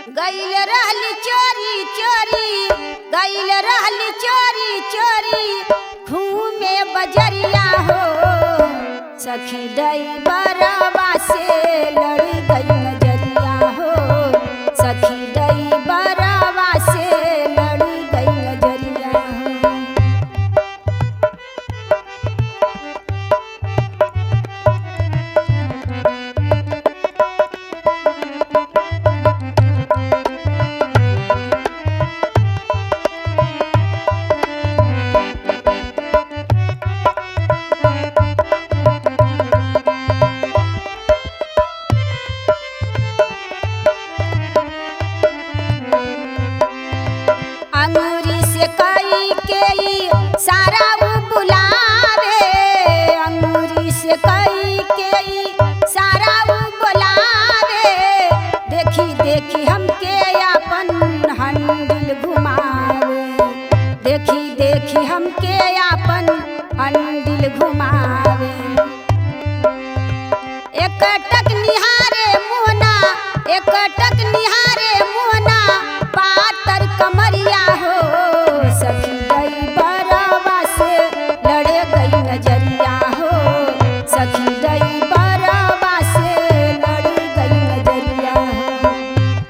गइल रहली चोरी चोरी, गइल रहली चोरी चोरी घूमे बजरिया हो। सखी ड्राइवरवा से लड़ गई नजरिया हो। सखी ड्राइवरवा से लड़ गई नजरिया हो। अंगूरी से कई के सारा वो बुलावे। अंगूरी से कई के सारा वो बुलावे। देखी देखी हमके अपन हंडिल घुमावे। देखी देखी हमके अपन हंडिल घुमावे। एक टक निहारे मुहना, एक टक निहारे मुहना पातर कमरिया हो। सखी ड्राइवरवा से लड़ गई नजरिया हो। सखी ड्राइवरवा से लड़ गई नजरिया हो।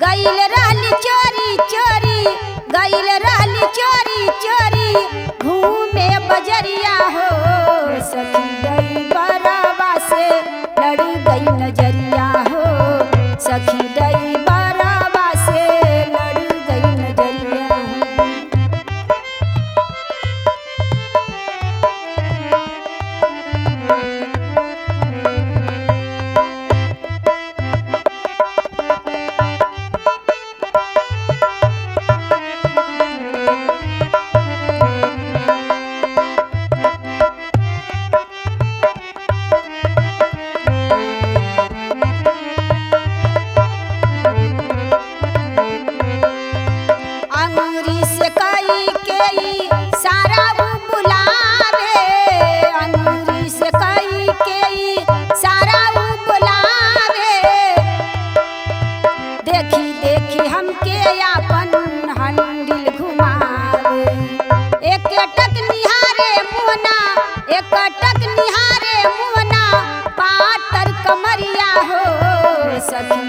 गइल रहली चोरी चोरी, गइल रहली चोरी चोरी घूमे बजरिया हो। सखी ड्राइवरवा से लड़ गई नजरिया हो। सखी ड्राइवरवा से लड़ गई नजरिया हो। अंगूरी से कई के सारा वो बुलावे। अंगूरी से कई के सारा वो बुलावे। देखी देखी हमके अपन हंडिल घुमावे। एक टक निहारे मुहना, एक टक निहारे मुहना पातर कमरिया हो। सखी